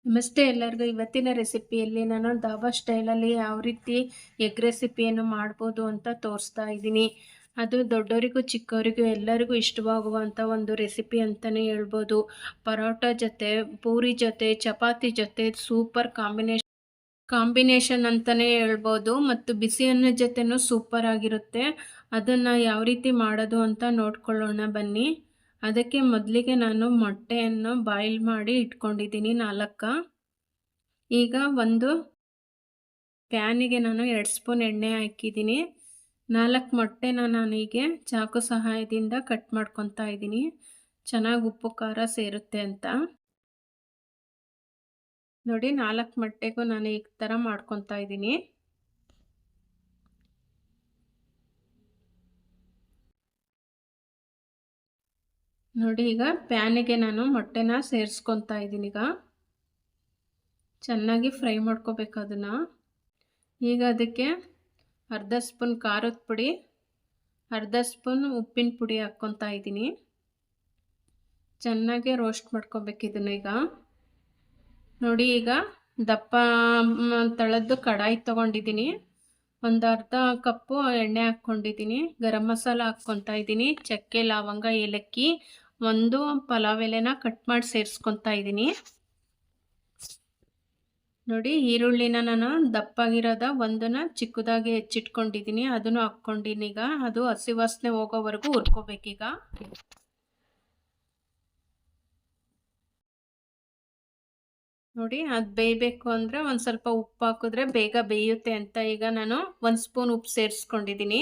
ನಮಸ್ತೆ ಎಲ್ಲರಿಗೂ. ಇವತ್ತಿನ ರೆಸಿಪಿಯಲ್ಲಿ ನಾನು ಧಾಬಾ ಸ್ಟೈಲಲ್ಲಿ ಯಾವ ರೀತಿ ಎಗ್ ರೆಸಿಪಿಯನ್ನು ಮಾಡ್ಬೋದು ಅಂತ ತೋರಿಸ್ತಾ ಇದ್ದೀನಿ. ಅದು ದೊಡ್ಡವರಿಗೂ ಚಿಕ್ಕವರಿಗೂ ಎಲ್ಲರಿಗೂ ಇಷ್ಟವಾಗುವಂಥ ಒಂದು ರೆಸಿಪಿ ಅಂತಲೇ ಹೇಳ್ಬೋದು. ಪರೋಟ ಜೊತೆ, ಪೂರಿ ಜೊತೆ, ಚಪಾತಿ ಜೊತೆ ಸೂಪರ್ ಕಾಂಬಿನೇಷನ್ ಅಂತಲೇ ಹೇಳ್ಬೋದು. ಮತ್ತು ಬಿಸಿ ಅನ್ನ ಜೊತೆನೂ ಸೂಪರ್ ಆಗಿರುತ್ತೆ. ಅದನ್ನು ಯಾವ ರೀತಿ ಮಾಡೋದು ಅಂತ ನೋಡ್ಕೊಳ್ಳೋಣ ಬನ್ನಿ. ಅದಕ್ಕೆ ಮೊದಲಿಗೆ ನಾನು ಮೊಟ್ಟೆಯನ್ನು ಬಾಯ್ಲ್ ಮಾಡಿ ಇಟ್ಕೊಂಡಿದ್ದೀನಿ 4. ಈಗ ಒಂದು ಪ್ಯಾನಿಗೆ ನಾನು 2 ಸ್ಪೂನ್ ಎಣ್ಣೆ ಹಾಕಿದ್ದೀನಿ. 4 ಮೊಟ್ಟೆನ ನಾನೀಗ ಚಾಕು ಸಹಾಯದಿಂದ ಕಟ್ ಮಾಡ್ಕೊತಾ ಇದ್ದೀನಿ, ಚೆನ್ನಾಗಿ ಉಪ್ಪು ಖಾರ ಸೇರುತ್ತೆ ಅಂತ. ನೋಡಿ, 4 ಮೊಟ್ಟೆಗೂ ನಾನು ಈ ಥರ ಮಾಡ್ಕೊತಾ ಇದ್ದೀನಿ. ನೋಡಿ, ಈಗ ಪ್ಯಾನಿಗೆ ನಾನು ಮೊಟ್ಟೆನ ಸೇರಿಸ್ಕೊತಾ ಇದ್ದೀನಿ. ಈಗ ಚೆನ್ನಾಗಿ ಫ್ರೈ ಮಾಡ್ಕೋಬೇಕು ಅದನ್ನು. ಈಗ ಅದಕ್ಕೆ ಅರ್ಧ ಸ್ಪೂನ್ ಖಾರದ ಪುಡಿ, ಅರ್ಧ ಸ್ಪೂನ್ ಉಪ್ಪಿನ ಪುಡಿ ಹಾಕ್ಕೊತಾ ಇದ್ದೀನಿ. ಚೆನ್ನಾಗಿ ರೋಸ್ಟ್ ಮಾಡ್ಕೋಬೇಕು ಇದನ್ನು. ಈಗ ನೋಡಿ, ಈಗ ದಪ್ಪ ತಳದ್ದು ಕಡಾಯಿ ತೊಗೊಂಡಿದ್ದೀನಿ. ಒಂದು ಅರ್ಧ ಕಪ್ಪು ಎಣ್ಣೆ ಹಾಕ್ಕೊಂಡಿದ್ದೀನಿ. ಗರಂ ಮಸಾಲ ಹಾಕ್ಕೊತಾ ಇದ್ದೀನಿ. ಚಕ್ಕೆ, ಲವಂಗ, ಏಲಕ್ಕಿ, ಒಂದು ಪಲಾವ್ ಎಲೆನ ಕಟ್ ಮಾಡಿ ಸೇರಿಸ್ಕೊತಾ ಇದ್ದೀನಿ. ನೋಡಿ, ಈರುಳ್ಳಿನ ನಾನು ದಪ್ಪಾಗಿರೋದ ಒಂದನ್ನು ಚಿಕ್ಕದಾಗಿ ಹೆಚ್ಚಿಟ್ಕೊಂಡಿದ್ದೀನಿ, ಅದನ್ನು ಹಾಕ್ಕೊಂಡಿನಿ. ಈಗ ಅದು ಹಸಿ ವಾಸನೆ ಹೋಗೋವರೆಗೂ ಹುರ್ಕೋಬೇಕೀಗ. ನೋಡಿ, ಅದು ಬೇಯಬೇಕು ಅಂದರೆ ಒಂದು ಸ್ವಲ್ಪ ಉಪ್ಪು ಹಾಕಿದ್ರೆ ಬೇಗ ಬೇಯುತ್ತೆ ಅಂತ ಈಗ ನಾನು 1 ಸ್ಪೂನ್ ಉಪ್ಪು ಸೇರಿಸ್ಕೊಂಡಿದ್ದೀನಿ.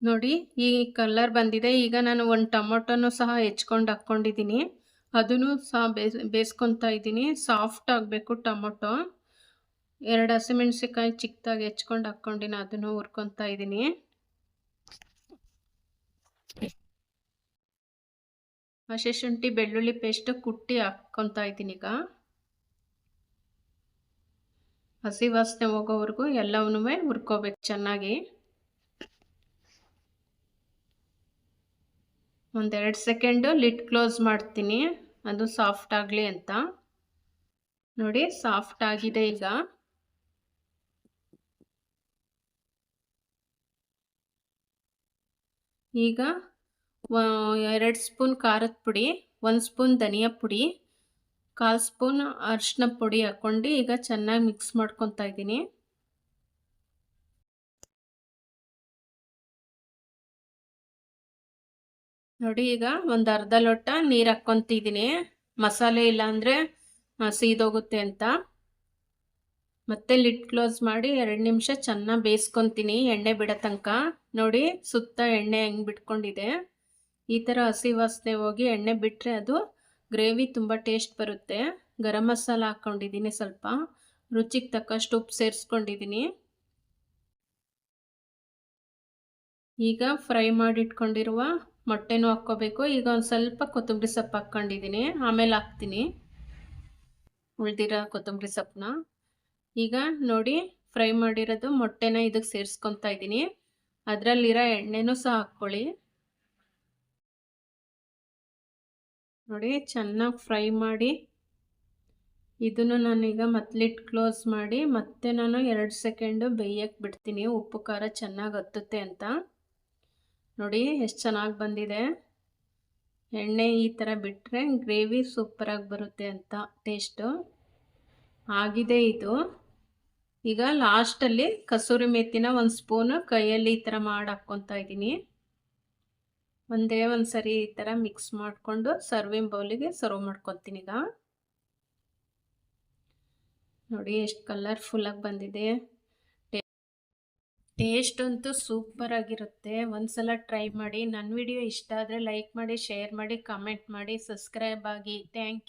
ನೋಡಿ, ಈ ಕಲರ್ ಬಂದಿದೆ. ಈಗ ನಾನು ಒಂದು ಟೊಮೊಟೊನೂ ಸಹ ಹೆಚ್ಕೊಂಡು ಹಾಕ್ಕೊಂಡಿದ್ದೀನಿ, ಅದನ್ನು ಸಹ ಬೇಯಿಸ್ಕೊತಾ ಇದ್ದೀನಿ. ಸಾಫ್ಟ್ ಆಗಬೇಕು ಟೊಮೊಟೊ. 2 ಹಸಿಮೆಣ್ಸಿಕಾಯಿ ಚಿಕ್ಕದಾಗಿ ಹೆಚ್ಕೊಂಡು ಹಾಕ್ಕೊಂಡಿನಿ, ಅದನ್ನು ಹುರ್ಕೊತಾ ಇದ್ದೀನಿ. ಹಸಿ ಶುಂಠಿ ಬೆಳ್ಳುಳ್ಳಿ ಪೇಸ್ಟ್ ಕುಟ್ಟಿ ಹಾಕ್ಕೊತಾ ಇದ್ದೀನಿ. ಈಗ ಹಸಿ ವಾಸನೆ ಹೋಗೋವರೆಗೂ ಎಲ್ಲವನ್ನೂ ಹುರ್ಕೋಬೇಕು ಚೆನ್ನಾಗಿ. 1-2 ಸೆಕೆಂಡು ಲಿಡ್ ಕ್ಲೋಸ್ ಮಾಡ್ತೀನಿ, ಅದು ಸಾಫ್ಟ್ ಆಗಲಿ ಅಂತ. ನೋಡಿ, ಸಾಫ್ಟ್ ಆಗಿದೆ. ಈಗ 2 ಸ್ಪೂನ್ ಖಾರದ ಪುಡಿ, 1 ಸ್ಪೂನ್ ಧನಿಯಾ ಪುಡಿ, 1/4 ಸ್ಪೂನ್ ಅರಿಶಿನ ಪುಡಿ ಹಾಕ್ಕೊಂಡು ಈಗ ಚೆನ್ನಾಗಿ ಮಿಕ್ಸ್ ಮಾಡ್ಕೊತಾ ಇದ್ದೀನಿ. ನೋಡಿ, ಈಗ ಒಂದು ಅರ್ಧ ಲೋಟ ನೀರು ಹಾಕ್ಕೊತಿದ್ದೀನಿ, ಮಸಾಲೆ ಇಲ್ಲಾಂದರೆ ಸೀದೋಗುತ್ತೆ ಅಂತ. ಮತ್ತೆ ಲಿಡ್ ಕ್ಲೋಸ್ ಮಾಡಿ 2 ನಿಮಿಷ ಚೆನ್ನಾಗಿ ಬೇಯಿಸ್ಕೊತೀನಿ, ಎಣ್ಣೆ ಬಿಡೋ ತನಕ. ನೋಡಿ, ಸುತ್ತ ಎಣ್ಣೆ ಹೆಂಗೆ ಬಿಟ್ಕೊಂಡಿದೆ. ಈ ಥರ ಹಸಿ ವಾಸನೆ ಹೋಗಿ ಎಣ್ಣೆ ಬಿಟ್ಟರೆ ಅದು ಗ್ರೇವಿ ತುಂಬ ಟೇಸ್ಟ್ ಬರುತ್ತೆ. ಗರಂ ಮಸಾಲ ಹಾಕ್ಕೊಂಡಿದ್ದೀನಿ, ಸ್ವಲ್ಪ ರುಚಿಗೆ ತಕ್ಕಷ್ಟು ಉಪ್ಪು ಸೇರಿಸ್ಕೊಂಡಿದ್ದೀನಿ. ಈಗ ಫ್ರೈ ಮಾಡಿಟ್ಕೊಂಡಿರುವ ಮೊಟ್ಟೆನೂ ಹಾಕ್ಕೋಬೇಕು. ಈಗ ಒಂದು ಸ್ವಲ್ಪ ಕೊತ್ತಂಬರಿ ಸೊಪ್ಪು ಹಾಕ್ಕೊಂಡಿದ್ದೀನಿ, ಆಮೇಲೆ ಹಾಕ್ತೀನಿ ಉಳಿದಿರೋ ಕೊತ್ತಂಬರಿ ಸೊಪ್ಪನ್ನ. ಈಗ ನೋಡಿ, ಫ್ರೈ ಮಾಡಿರೋದು ಮೊಟ್ಟೆನ ಇದಕ್ಕೆ ಸೇರಿಸ್ಕೊತಾ ಇದ್ದೀನಿ. ಅದರಲ್ಲಿರೋ ಎಣ್ಣೆನೂ ಸಹ ಹಾಕ್ಕೊಳ್ಳಿ. ನೋಡಿ, ಚೆನ್ನಾಗಿ ಫ್ರೈ ಮಾಡಿ ಇದನ್ನು ನಾನೀಗ ಮತ್ತೆ ಲಿಡ್ ಕ್ಲೋಸ್ ಮಾಡಿ ಮತ್ತೆ ನಾನು 2 ಸೆಕೆಂಡು ಬೇಯಕ್ಕೆ ಬಿಡ್ತೀನಿ, ಉಪ್ಪು ಖಾರ ಚೆನ್ನಾಗಿ ಹತ್ತುತ್ತೆ ಅಂತ. ನೋಡಿ, ಎಷ್ಟು ಚೆನ್ನಾಗಿ ಬಂದಿದೆ. ಎಣ್ಣೆ ಈ ಥರ ಬಿಟ್ಟರೆ ಗ್ರೇವಿ ಸೂಪರಾಗಿ ಬರುತ್ತೆ ಅಂತ ಟೇಸ್ಟು ಆಗಿದೆ ಇದು. ಈಗ ಲಾಸ್ಟಲ್ಲಿ ಕಸೂರಿ ಮೆಥಿನ 1 ಸ್ಪೂನು ಕೈಯಲ್ಲಿ ಈ ಥರ ಮಾಡಿ ಹಾಕ್ಕೊತಾ ಇದ್ದೀನಿ. ಒಂದೇ ಒಂದು ಸರಿ ಈ ಥರ ಮಿಕ್ಸ್ ಮಾಡಿಕೊಂಡು ಸರ್ವಿಂಗ್ ಬೌಲಿಗೆ ಸರ್ವ್ ಮಾಡ್ಕೊತೀನಿ. ಈಗ ನೋಡಿ, ಎಷ್ಟು ಕಲರ್ಫುಲ್ಲಾಗಿ ಬಂದಿದೆ. ಟೇಸ್ಟ್ ಅಂತೂ ಸೂಪರ್ ಆಗಿರುತ್ತೆ. ಒಂದ್ಸಲ ಟ್ರೈ ಮಾಡಿ. ನನ್ನ ವಿಡಿಯೋ ಇಷ್ಟ ಆದರೆ ಲೈಕ್ ಮಾಡಿ, ಶೇರ್ ಮಾಡಿ, ಕಾಮೆಂಟ್ ಮಾಡಿ, ಸಬ್ಸ್ಕ್ರೈಬ್ ಆಗಿ. Thank you.